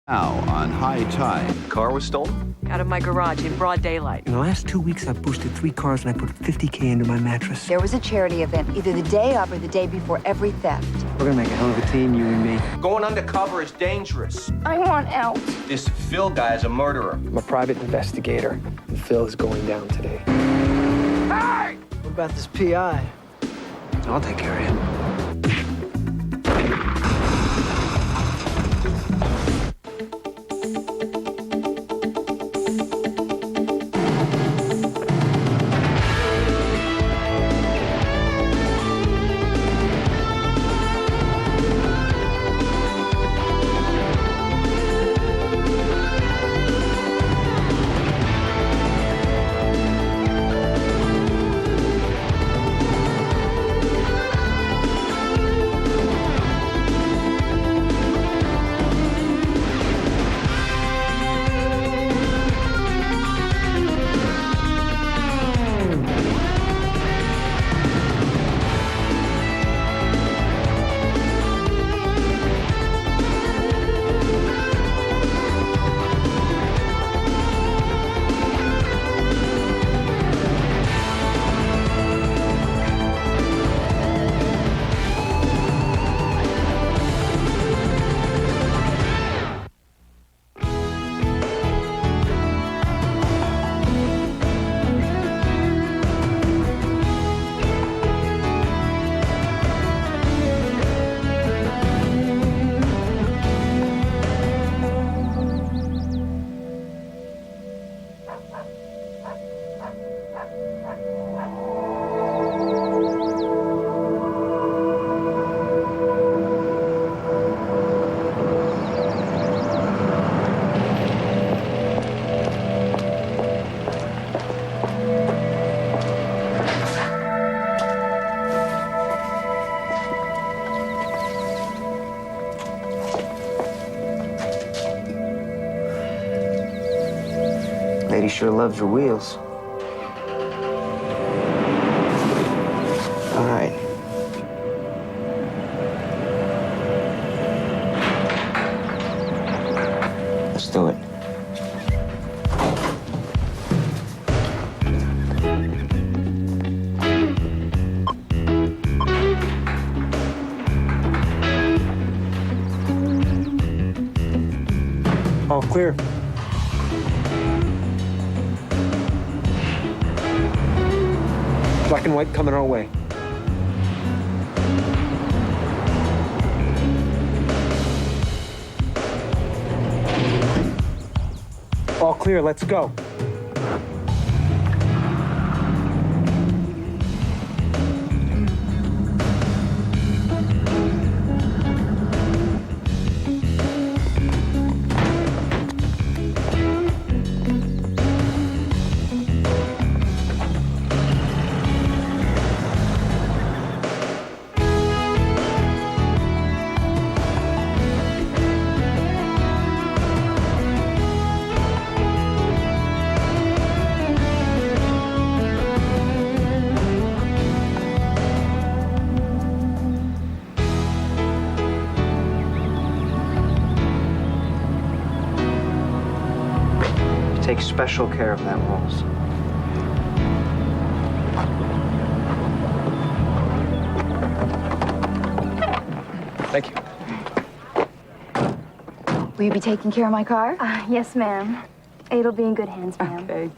Now on High Tide. Car was stolen? Out of my garage in broad daylight. In the last 2 weeks, I've boosted 3 cars and I put $50K into my mattress. There was a charity event either the day of or the day before every theft. We're gonna make a hell of a team, you and me. Going undercover is dangerous. I want out. This Phil guy is a murderer. I'm a private investigator, and Phil is going down today. Hey! What about this PI? I'll take care of him. Lady sure loves her wheels. All right. Let's do it. All clear. Black and white coming our way. All clear, let's go. Take special care of them, Rose. Thank you. Will you be taking care of my car? Yes, ma'am. It'll be in good hands, ma'am. Okay.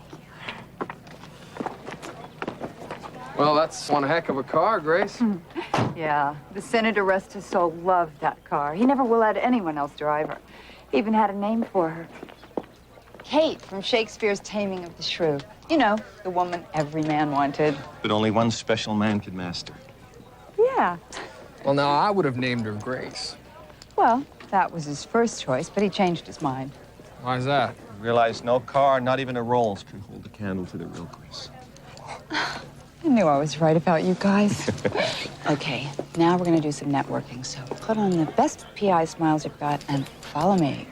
Well, that's one heck of a car, Grace. Yeah, the senator, rest his soul, loved that car. He never will let anyone else drive her. He even had a name for her. Kate from Shakespeare's Taming of the Shrew. You know, the woman every man wanted. But only one special man could master. Yeah. Well, now, I would have named her Grace. Well, that was his first choice, but he changed his mind. Why's that? Realize no car, not even a Rolls, can hold a candle to the real Grace. I knew I was right about you guys. Okay, now we're gonna do some networking. So put on the best PI smiles you've got and follow me.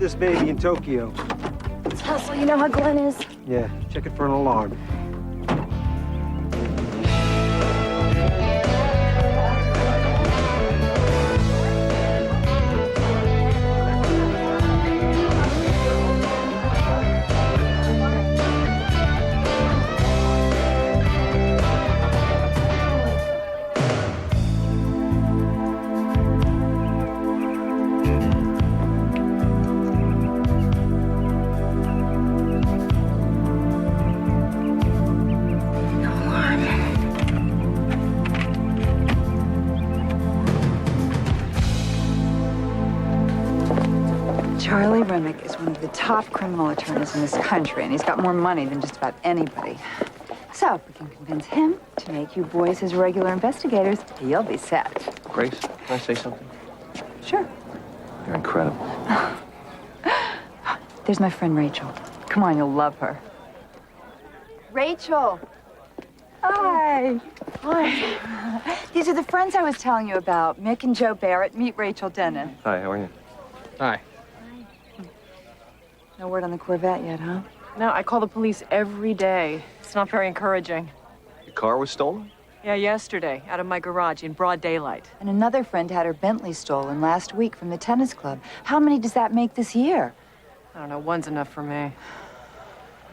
this baby in Tokyo. Let's hustle. You know how Glenn is. Yeah, check it for an alarm. Charlie Remick is one of the top criminal attorneys in this country, and he's got more money than just about anybody. So if we can convince him to make you boys his regular investigators, he'll be set. Grace, can I say something? Sure. You're incredible. There's my friend Rachel. Come on, you'll love her. Rachel. Hi. Hi. These are the friends I was telling you about. Mick and Joe Barrett. Meet Rachel Dennis. Hi, how are you? Hi. No word on the Corvette yet, huh? No, I call the police every day. It's not very encouraging. Your car was stolen? Yeah, yesterday, out of my garage in broad daylight. And another friend had her Bentley stolen last week from the tennis club. How many does that make this year? I don't know, one's enough for me.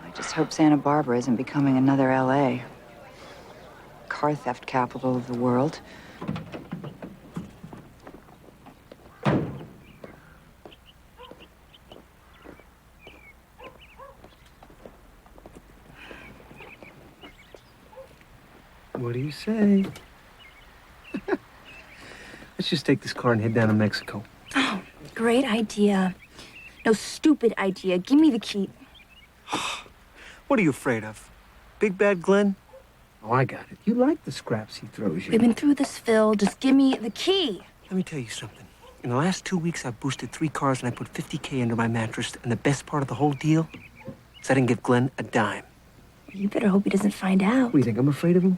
I just hope Santa Barbara isn't becoming another LA. Car theft capital of the world. What do you say? Let's just take this car and head down to Mexico. Oh, great idea. No, stupid idea. Give me the key. What are you afraid of? Big bad Glenn? Oh, I got it. You like the scraps he throws you. We've been through this, Phil. Just give me the key. Let me tell you something. In the last 2 weeks, I've boosted 3 cars and I put 50K under my mattress. And the best part of the whole deal is I didn't give Glenn a dime. You better hope he doesn't find out. What do you think? I'm afraid of him?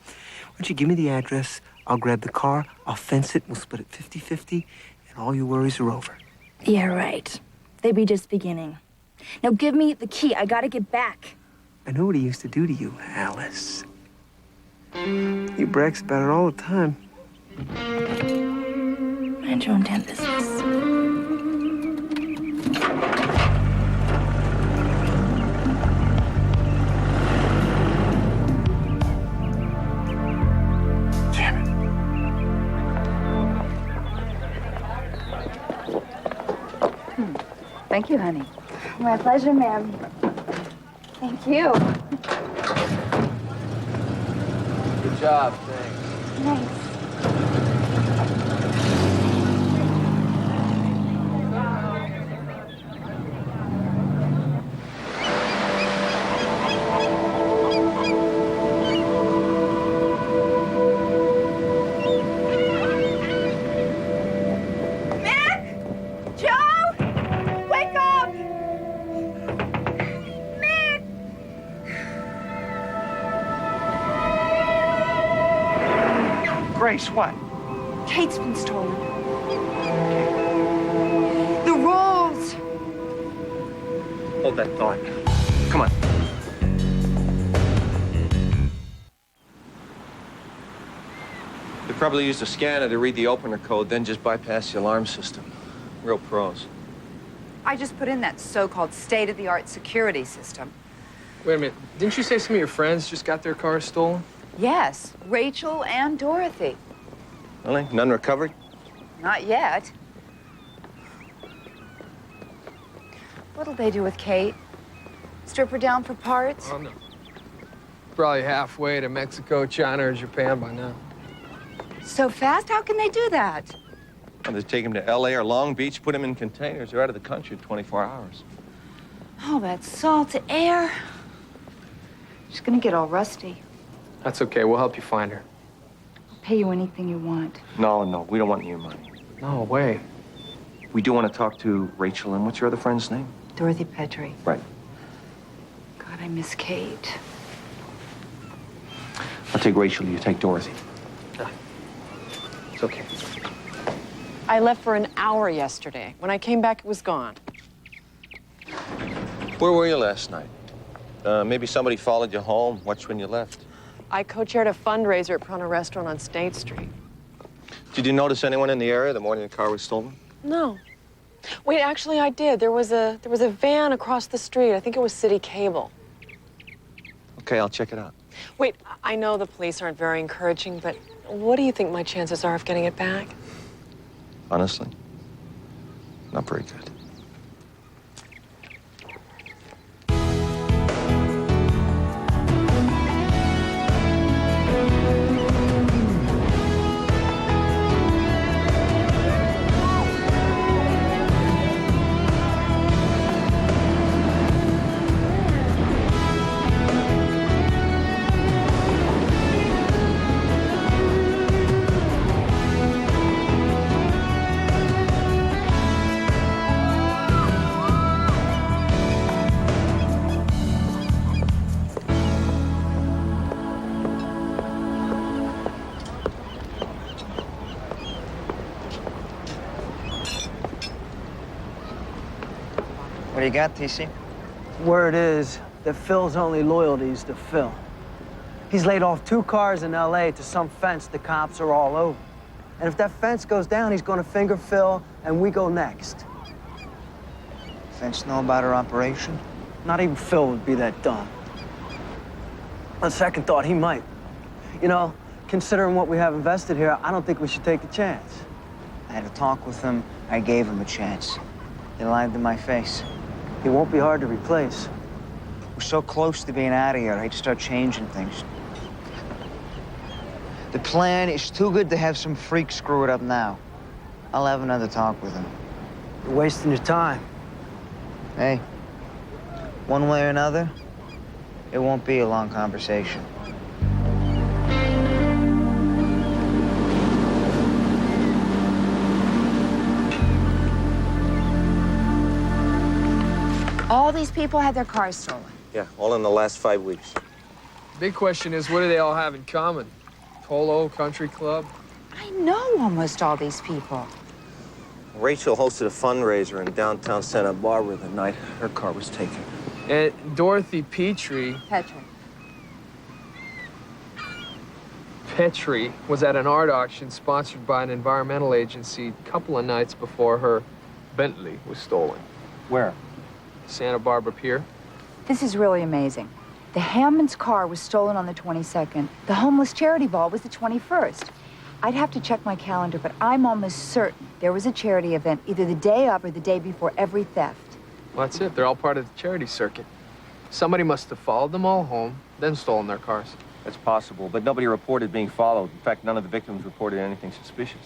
Why don't you give me the address? I'll grab the car, I'll fence it, we'll split it 50-50, and all your worries are over. Yeah, right. They be just beginning. Now give me the key. I gotta get back. I know what he used to do to you, Alice. He brags about it all the time. Mind your own damn business. Thank you, honey. My pleasure, ma'am. Thank you. Good job, thanks. Nice. Grace, what? Kate's been stolen. The rolls! Hold that thought. Come on. They probably used a scanner to read the opener code, then just bypass the alarm system. Real pros. I just put in that so-called state-of-the-art security system. Wait a minute. Didn't you say some of your friends just got their cars stolen? Yes, Rachel and Dorothy. Really? None recovered? Not yet. What'll they do with Kate? Strip her down for parts? Oh, no. Probably halfway to Mexico, China, or Japan by now. So fast? How can they do that? Well, they take him to L.A. or Long Beach, put him in containers. They're out of the country in 24 hours. Oh, that salt air. She's gonna get all rusty. That's okay. We'll help you find her. I'll pay you anything you want. No, we don't want your money. No way. We do want to talk to Rachel, and what's your other friend's name? Dorothy Petrie. Right. God, I miss Kate. I'll take Rachel, you take Dorothy. It's okay. I left for an hour yesterday. When I came back, it was gone. Where were you last night? Maybe somebody followed you home, watched when you left. I co-chaired a fundraiser at Prana Restaurant on State Street. Did you notice anyone in the area the morning the car was stolen? No. Wait, actually, I did. There was a van across the street. I think it was City Cable. Okay, I'll check it out. Wait, I know the police aren't very encouraging, but what do you think my chances are of getting it back? Honestly, not very good. What do you got, TC? Word is that Phil's only loyalty is to Phil. He's laid off 2 cars in L.A. to some fence the cops are all over. And if that fence goes down, he's gonna finger Phil, and we go next. Fence know about our operation? Not even Phil would be that dumb. On second thought, he might. You know, considering what we have invested here, I don't think we should take a chance. I had a talk with him. I gave him a chance. He lied to my face. He won't be hard to replace. We're so close to being out of here, I hate to start changing things. The plan is too good to have some freak screw it up now. I'll have another talk with him. You're wasting your time. Hey, one way or another, it won't be a long conversation. All these people had their cars stolen. Yeah, all in the last 5 weeks. Big question is, what do they all have in common? Polo, country club? I know almost all these people. Rachel hosted a fundraiser in downtown Santa Barbara the night her car was taken. And Dorothy Petrie was at an art auction sponsored by an environmental agency a couple of nights before her Bentley was stolen. Where? Santa Barbara Pier. This is really amazing. The Hammond's car was stolen on the 22nd. The homeless charity ball was the 21st. I'd have to check my calendar, but I'm almost certain there was a charity event either the day of or the day before every theft. Well, that's it. They're all part of the charity circuit. Somebody must have followed them all home, then stolen their cars. That's possible, but nobody reported being followed. In fact, none of the victims reported anything suspicious.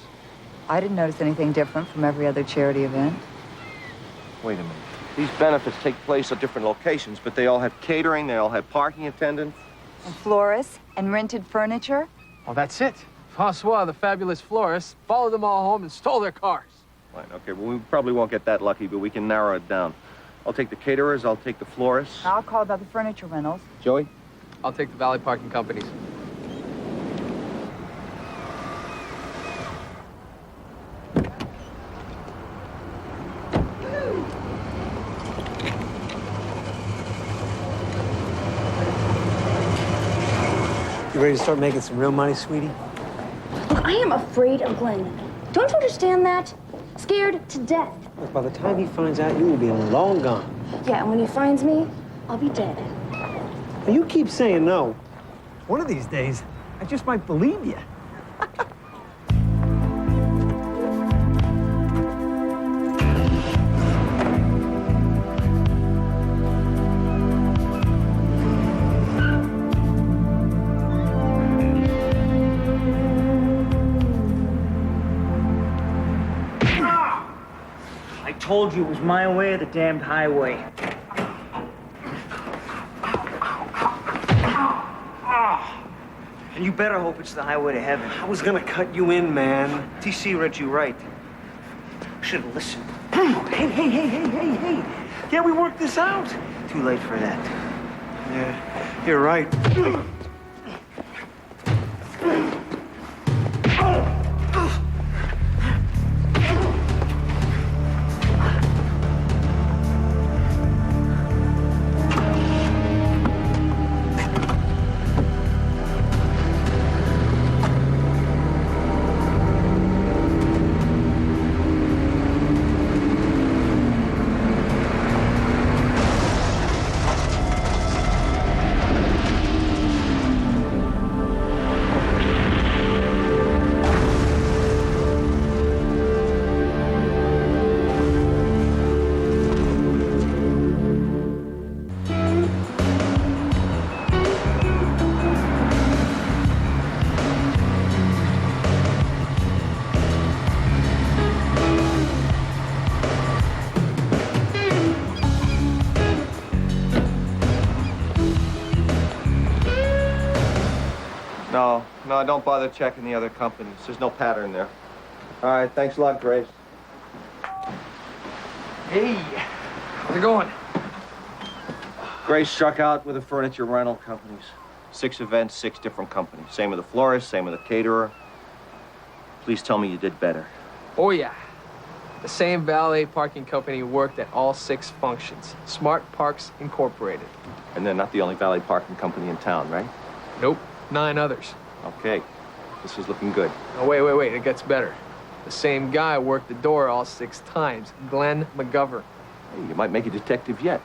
I didn't notice anything different from every other charity event. Wait a minute. These benefits take place at different locations, but they all have catering, they all have parking attendants. And florists and rented furniture. Oh, that's it. Francois, the fabulous florist, followed them all home and stole their cars. Fine, okay, well, we probably won't get that lucky, but we can narrow it down. I'll take the caterers, I'll take the florists. I'll call about the furniture rentals. Joey? I'll take the valet parking companies. You ready to start making some real money, sweetie? Look, I am afraid of Glenn. Don't you understand that? Scared to death. Look, by the time he finds out, you will be long gone. Yeah, and when he finds me, I'll be dead. You keep saying no. One of these days, I just might believe you. I told you it was my way or the damned highway. And you better hope it's the highway to heaven. I was gonna cut you in, man. TC read you right. Should have listened. Hey. Yeah, we worked this out. Too late for that. Yeah, you're right. No, don't bother checking the other companies. There's no pattern there. All right, thanks a lot, Grace. Hey, how's it going? Grace struck out with the furniture rental companies. 6 events, 6 different companies. Same with the florist, same with the caterer. Please tell me you did better. Oh, yeah. The same valet parking company worked at all 6 functions. Smart Parks Incorporated. And they're not the only valet parking company in town, right? Nope, 9 others. Okay, this is looking good. Oh, wait, it gets better. The same guy worked the door all 6 times, Glenn McGovern. Hey, you might make a detective yet.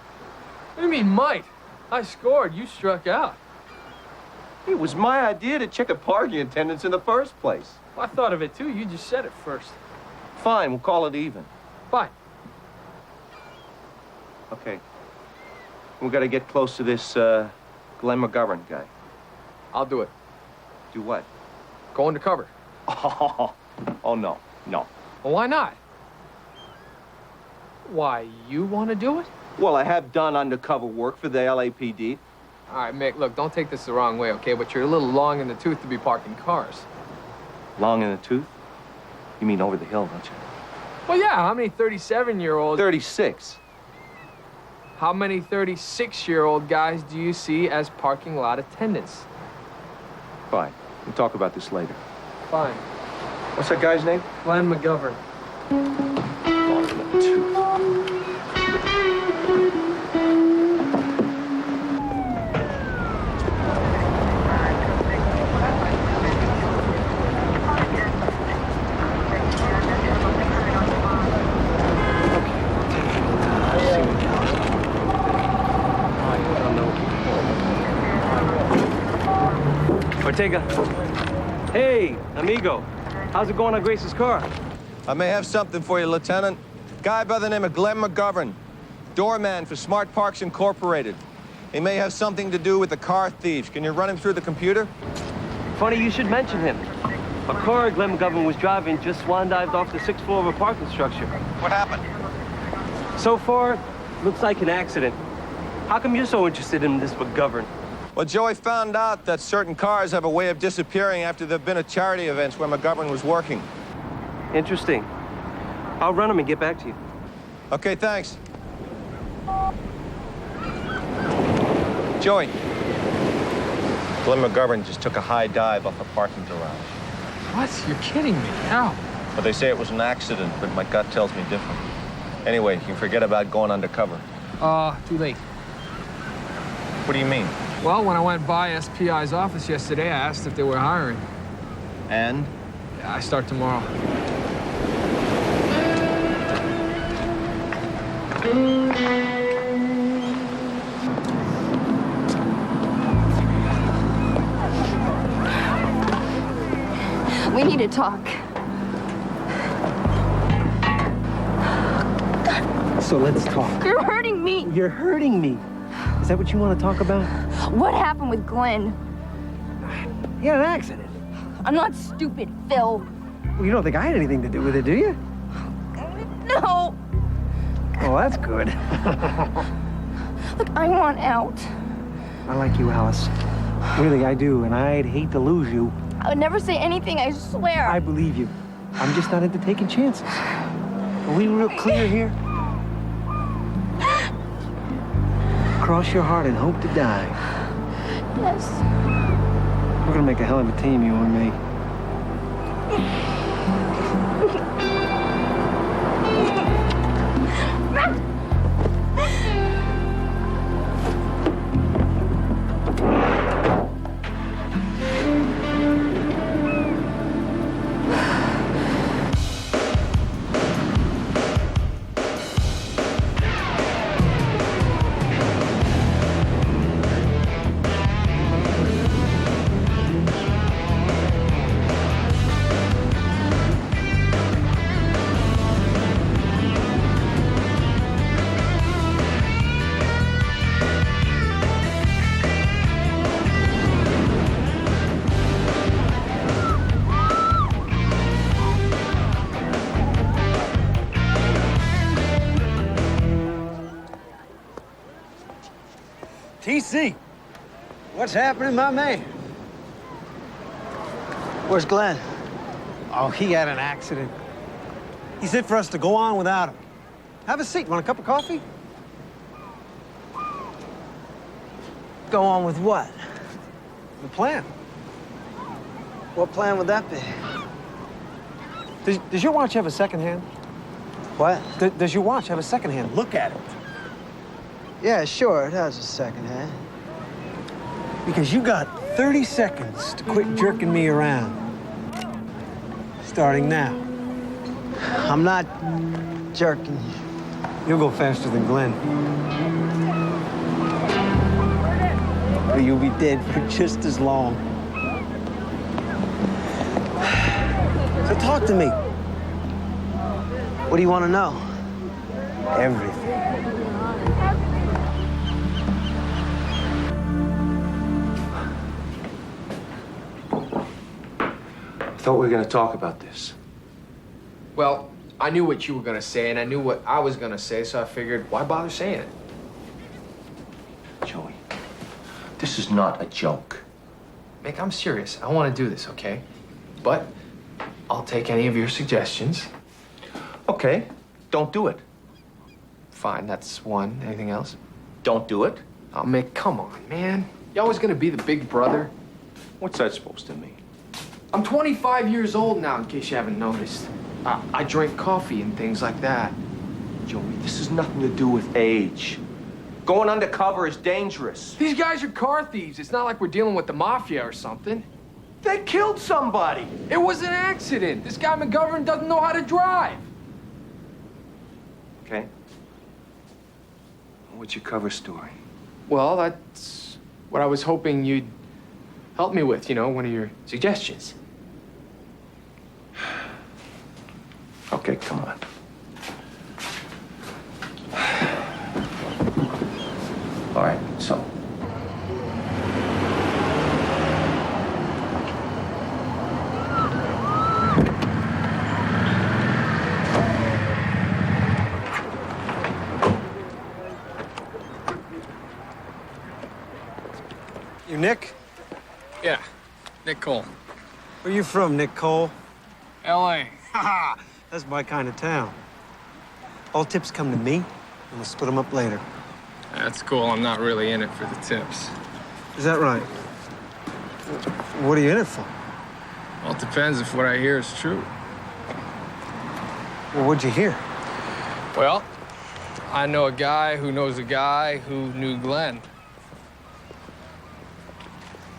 What do you mean, might? I scored, you struck out. It was my idea to check a parking attendance in the first place. Well, I thought of it too, you just said it first. Fine, we'll call it even. Fine. Okay. We gotta get close to this, Glenn McGovern guy. I'll do it. Do what? Go undercover. Oh, no. Well, why not? Why, you want to do it? Well, I have done undercover work for the LAPD. All right, Mick, look, don't take this the wrong way, okay? But you're a little long in the tooth to be parking cars. Long in the tooth? You mean over the hill, don't you? Well, yeah, how many 37-year-olds... 36. How many 36-year-old guys do you see as parking lot attendants? Fine. We'll talk about this later. Fine. What's that guy's name? Glenn McGovern. Long in the tooth. Ortega. Hey, amigo. How's it going on Grace's car? I may have something for you, Lieutenant. Guy by the name of Glenn McGovern. Doorman for Smart Parks Incorporated. He may have something to do with the car thieves. Can you run him through the computer? Funny you should mention him. A car Glenn McGovern was driving just swan-dived off the 6th floor of a parking structure. What happened? So far, looks like an accident. How come you're so interested in this McGovern? Well, Joey found out that certain cars have a way of disappearing after there have been at charity events where McGovern was working. Interesting. I'll run him and get back to you. Okay, thanks. Joey. Glenn McGovern just took a high dive off a parking garage. What? You're kidding me. How? But they say it was an accident, but my gut tells me different. Anyway, you can forget about going undercover. Too late. What do you mean? Well, when I went by SPI's office yesterday, I asked if they were hiring. And? Yeah, I start tomorrow. We need to talk. So let's talk. You're hurting me. You're hurting me. Is that what you want to talk about? What happened with Glenn? He had an accident. I'm not stupid, Phil. Well, you don't think I had anything to do with it, do you? No. Oh, that's good. Look, I want out. I like you, Alice. Really, I do, and I'd hate to lose you. I would never say anything, I swear. I believe you. I'm just not into taking chances. Are we real clear here? Cross your heart and hope to die. Yes. We're gonna make a hell of a team, you and me. TC, what's happening, my man? Where's Glenn? Oh, he had an accident. He said for us to go on without him. Have a seat. Want a cup of coffee? Go on with what? The plan. What plan would that be? Does your watch have a second hand? What? Does your watch have a second hand? Look at it. Yeah, sure, it has a second hand. Because you got 30 seconds to quit jerking me around. Starting now. I'm not jerking you. You'll go faster than Glenn. But you'll be dead for just as long. So talk to me. What do you want to know? Everything. I thought we were going to talk about this. Well, I knew what you were gonna say, and I knew what I was gonna say, so I figured, why bother saying it? Joey, this is not a joke. Mick, I'm serious. I want to do this, okay? But I'll take any of your suggestions. Okay, don't do it. Fine, that's one. Anything else? Don't do it. Oh, Mick, come on, man. You always gonna be the big brother? What's that supposed to mean? I'm 25 years old now, in case you haven't noticed. I drink coffee and things like that. Joey, this has nothing to do with age. Going undercover is dangerous. These guys are car thieves. It's not like we're dealing with the mafia or something. They killed somebody. It was an accident. This guy McGovern doesn't know how to drive. Okay. What's your cover story? Well, that's what I was hoping you'd help me with, you know, one of your suggestions. Okay, come on. All right, so. You Nick? Yeah, Nick Cole. Where you from, Nick Cole? L.A. Ha! That's my kind of town. All tips come to me, and we'll split them up later. That's cool. I'm not really in it for the tips. Is that right? What are you in it for? Well, it depends if what I hear is true. Well, what'd you hear? Well, I know a guy who knows a guy who knew Glenn.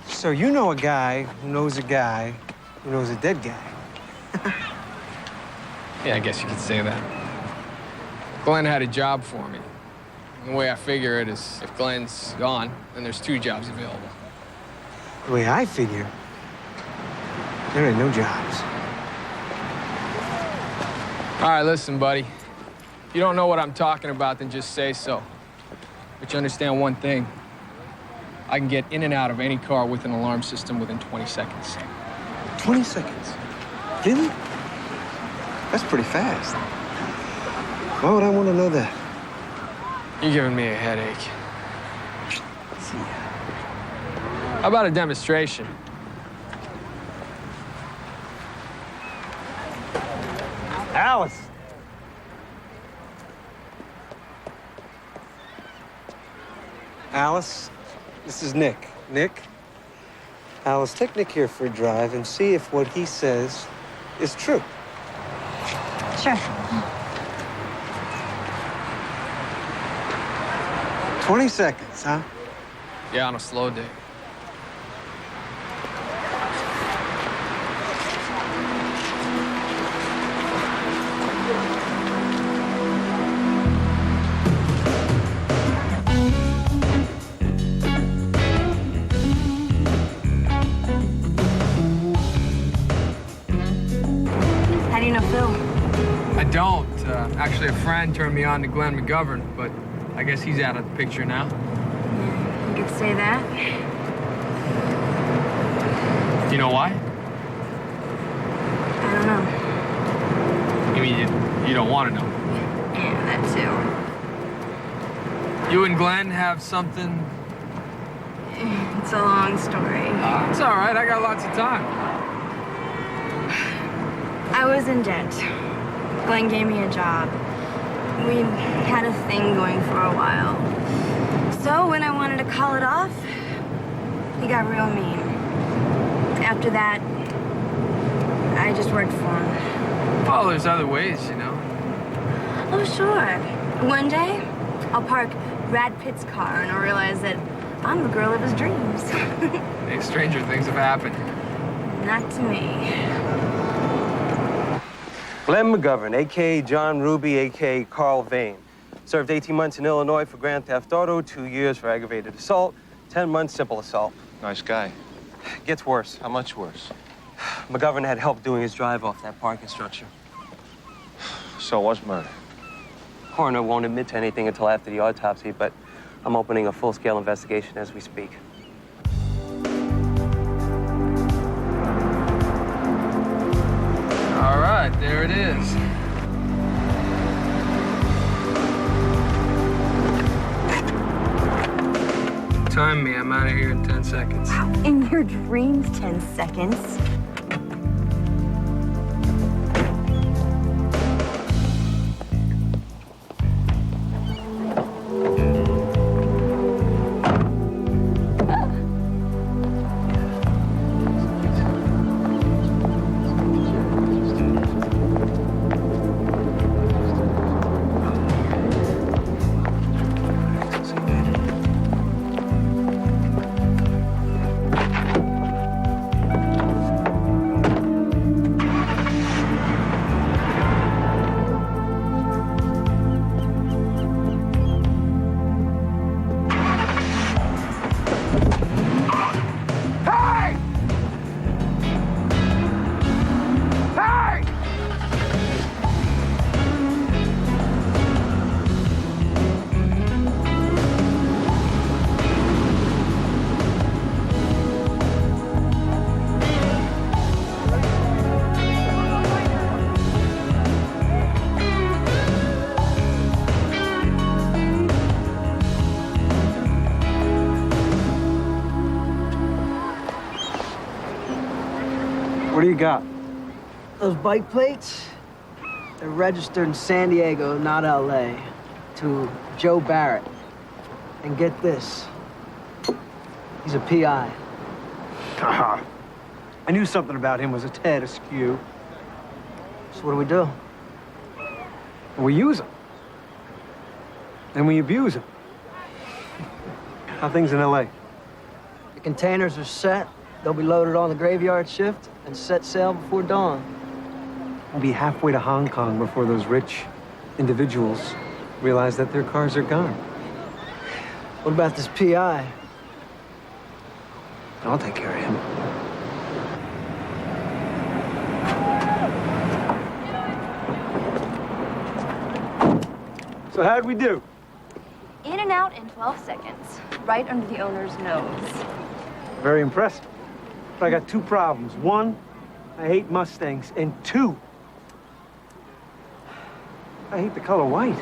So you know a guy who knows a guy who knows a dead guy. Yeah, I guess you could say that. Glenn had a job for me. And the way I figure it is, if Glenn's gone, then there's 2 jobs available. The way I figure, there ain't no jobs. All right, listen, buddy. If you don't know what I'm talking about, then just say so. But you understand one thing. I can get in and out of any car with an alarm system within 20 seconds. 20 seconds? Really? That's pretty fast. Why would I want to know that? You're giving me a headache. See ya. How about a demonstration? Alice! Alice, this is Nick. Nick? Alice, take Nick here for a drive and see if what he says is true. Sure. 20 seconds, huh? Yeah, on a slow day. How do you know Phil? I don't. Actually, a friend turned me on to Glenn McGovern, but I guess he's out of the picture now. You could say that. Do you know why? I don't know. You mean you don't want to know? Yeah, that too. You and Glenn have something? It's a long story. It's all right. I got lots of time. I was in debt. Glenn gave me a job. We had a thing going for a while. So when I wanted to call it off, he got real mean. After that, I just worked for him. Well, there's other ways, you know. Oh, sure. One day, I'll park Brad Pitt's car and I'll realize that I'm the girl of his dreams. Hey, stranger things have happened. Not to me. Glenn McGovern, a.k.a. John Ruby, a.k.a. Carl Vane. Served 18 months in Illinois for grand theft auto, 2 years for aggravated assault, 10 months simple assault. Nice guy. Gets worse. How much worse? McGovern had help doing his drive off that parking structure. So was murder. Coroner won't admit to anything until after the autopsy, but I'm opening a full-scale investigation as we speak. All right, there it is. Time me. I'm out of here in 10 seconds. In your dreams, 10 seconds. What do you got? Those bike plates, they're registered in San Diego, not LA, to Joe Barrett. And get this, he's a PI. I knew something about him was a tad askew. So what do? We use him. And we abuse him. How things in L.A.? The containers are set. They'll be loaded on the graveyard shift and set sail before dawn. We'll be halfway to Hong Kong before those rich individuals realize that their cars are gone. What about this PI? I'll take care of him. So how'd we do? In and out in 12 seconds, right under the owner's nose. Very impressive. But I got two problems. One, I hate Mustangs. And two, I hate the color white.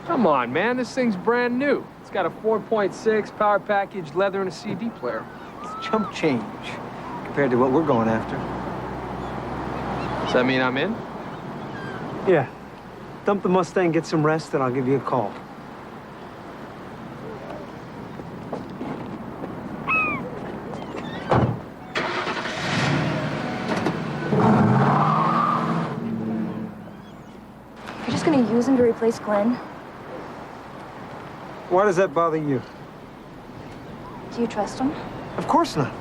Come on, man. This thing's brand new. It's got a 4.6 power package, leather, and a CD player. It's chump change compared to what we're going after. Does that mean I'm in? Yeah. Dump the Mustang, get some rest, and I'll give you a call. You're just gonna use him to replace Glenn? Why does that bother you? Do you trust him? Of course not.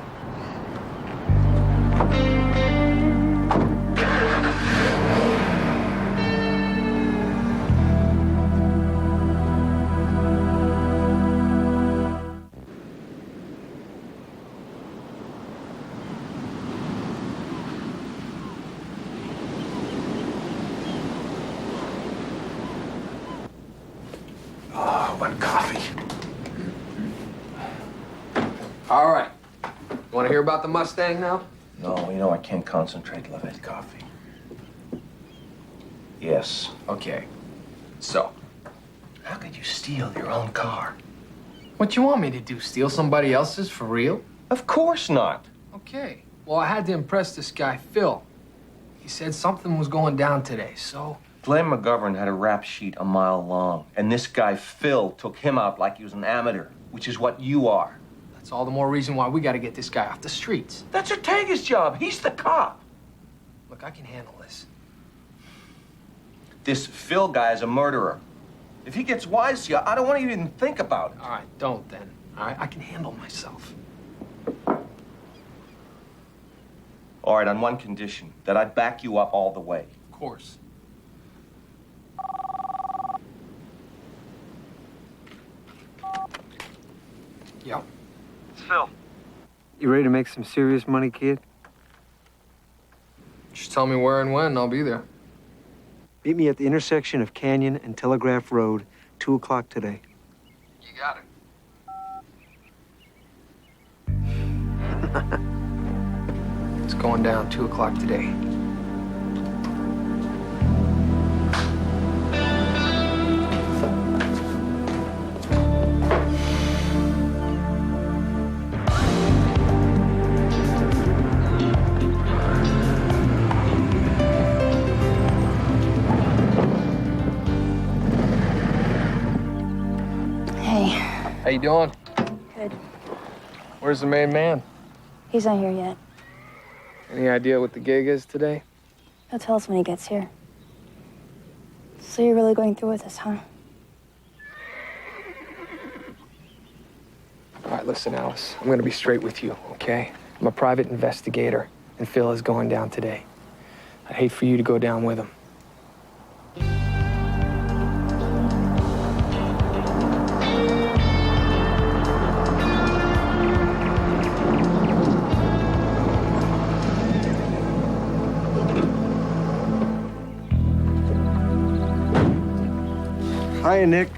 What coffee? All right. Want to hear about the Mustang now? No, you know I can't concentrate. Love that coffee. Yes. Okay. So, How could you steal your own car? what you want me to do? Steal somebody else's for real? Of course not. Okay. Well, I had to impress this guy, Phil. He said something was going down today, so... Glenn McGovern had a rap sheet a mile long, and this guy, Phil, took him out like he was an amateur, which is what you are. That's all the more reason why we gotta get this guy off the streets. That's Ortega's job. He's the cop. Look, I can handle this. This Phil guy is a murderer. If he gets wise to you, I don't want to even think about it. All right, don't then. All right, I can handle myself. All right, on one condition, that I back you up all the way. Of course. Yep. It's Phil. You ready to make some serious money, kid? Just tell me where and when, and I'll be there. Meet me at the intersection of Canyon and Telegraph Road, 2 o'clock today. You got it. It's going down 2 o'clock today. Hey, How you doing? good. Where's the main man? He's not here yet. Any idea what the gig is today? He'll tell us when he gets here. So you're really going through with this, huh? All right, listen, Alice. I'm gonna be straight with you, okay? I'm a private investigator, and Phil is going down today. I'd hate for you to go down with him. Hiya, Nick.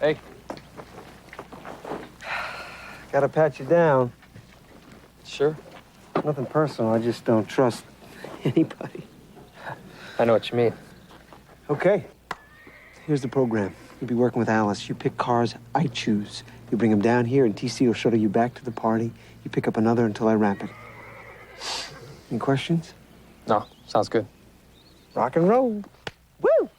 Hey. Gotta pat you down. Sure. Nothing personal, I just don't trust anybody. I know what you mean. Okay. Here's the program. You'll be working with Alice. You pick cars I choose. You bring them down here, and TC will shuttle you back to the party. You pick up another until I wrap it. Any questions? No, sounds good. Rock and roll. Woo!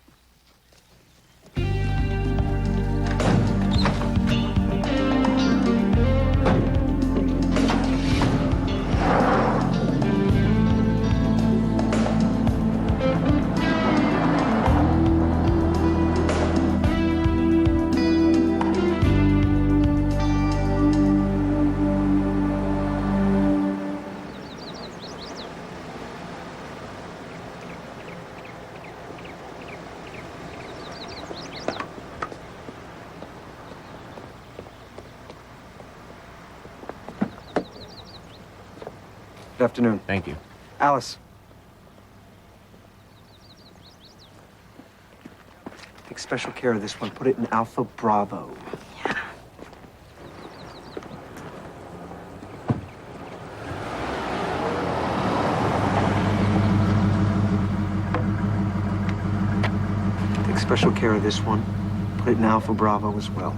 Good afternoon. Thank you. Alice. Take special care of this one. Put it in Alpha Bravo. Take special care of this one. Put it in Alpha Bravo as well.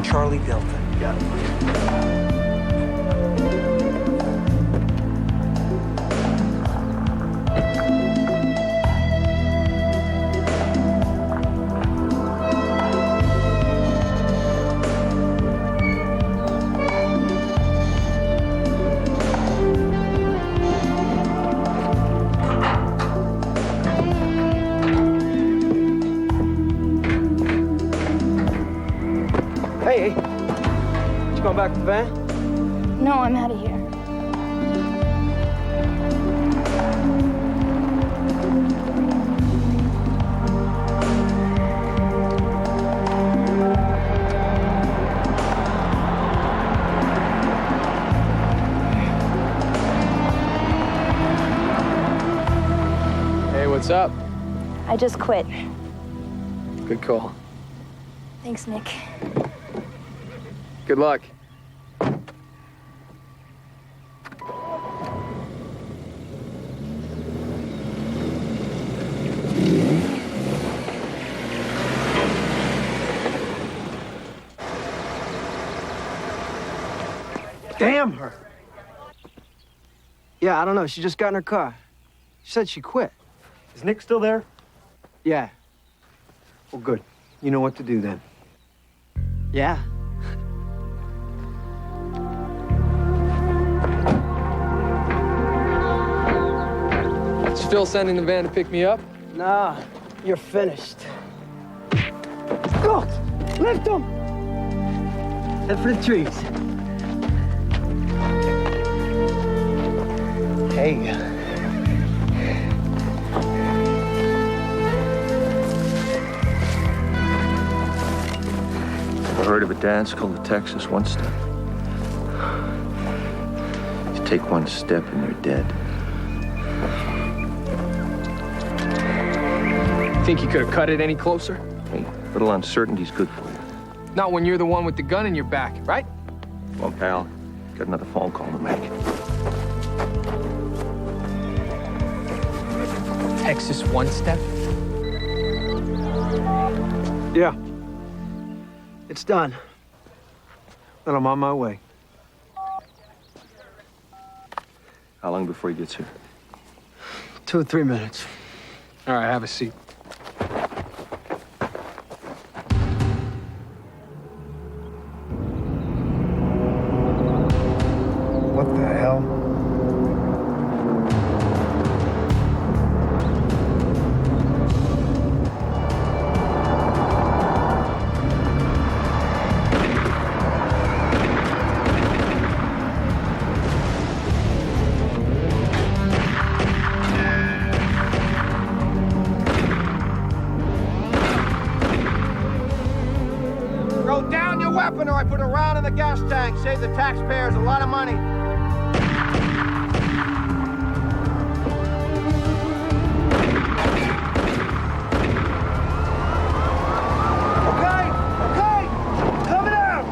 Charlie Delta. Got it. Hey, you going back to the van? No, I'm out of here. Hey, what's up? I just quit. Good call. Thanks, Nick. Good luck. Damn her. Yeah, I don't know. She just got in her car. She said she quit. Is Nick still there? Yeah. Well, good. You know what to do then. Yeah. Is Phil sending the van to pick me up? Nah, you're finished. Go! Lift him! Head for the trees. Hey. Ever heard of a dance called the Texas One Step? You take one step and you're dead. Think you could have cut it any closer? Hey, a little uncertainty's good for you. Not when you're the one with the gun in your back, right? Come on, pal. Got another phone call to make. Texas One Step? Yeah. It's done. And I'm on my way. How long before he gets here? 2 or 3 minutes. All right, have a seat. What the hell? Throw down your weapon or I put a round in the gas tank. Save the taxpayers a lot of money. Coming out!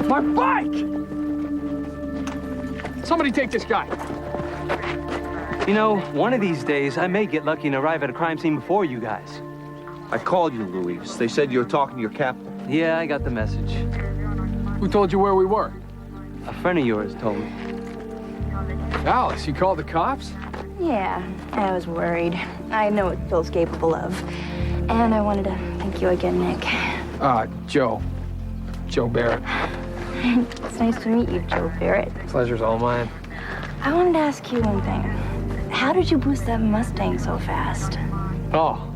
My bike! Somebody take this guy. You know, one of these days, I may get lucky and arrive at a crime scene before you guys. I called you, Louise. They said you were talking to your captain. Yeah, I got the message. Who told you where we were? A friend of yours told me. Alice, you called the cops? Yeah, I was worried. I know what Phil's capable of. And I wanted to thank you again, Nick. Joe. Joe Barrett. It's nice to meet you, Joe Barrett. Pleasure's all mine. I wanted to ask you one thing. How did you boost that Mustang so fast? Oh.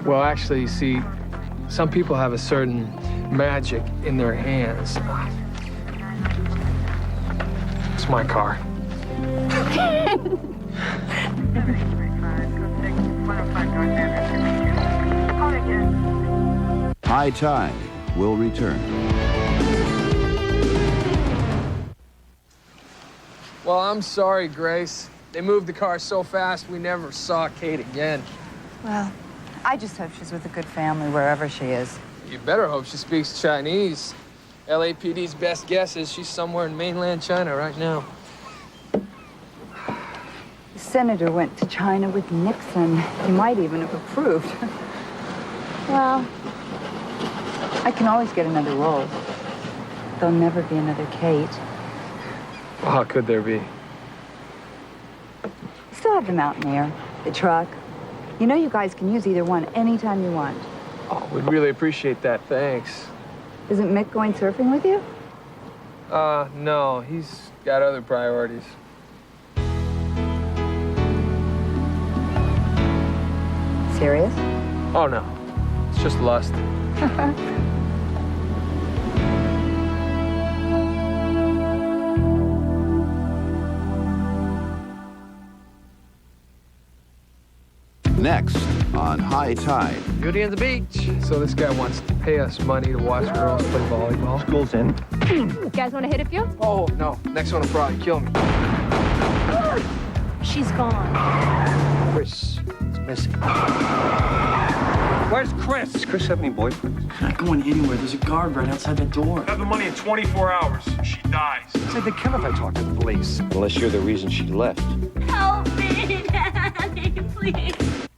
Well, actually, you see, some people have a certain magic in their hands. It's my car. High Tide will return. Well, I'm sorry, Grace. They moved the car so fast we never saw Kate again. Well, I just hope she's with a good family wherever she is. You better hope she speaks Chinese. LAPD's best guess is she's somewhere in mainland China right now. The senator went to China with Nixon. He might even have approved. Well, I can always get another role. There'll never be another Kate. Well, how could there be? You still have the Mountaineer, the truck. You know you guys can use either one anytime you want. Oh, we'd really appreciate that, thanks. Isn't Mick going surfing with you? No, he's got other priorities. Serious? Oh, no. It's just lust. Next on High Tide. Beauty and the Beach. So this guy wants to pay us money to watch girls play volleyball. School's in. You guys want to hit a few? Oh, no. Next one will probably kill me. She's gone. Chris is missing. Where's Chris? Does Chris have any boyfriend? I'm not going anywhere. There's a guard right outside the door. Have the money in 24 hours. She dies. Say they kill if I talk to the police. Unless you're the reason she left. Help me, Daddy, please.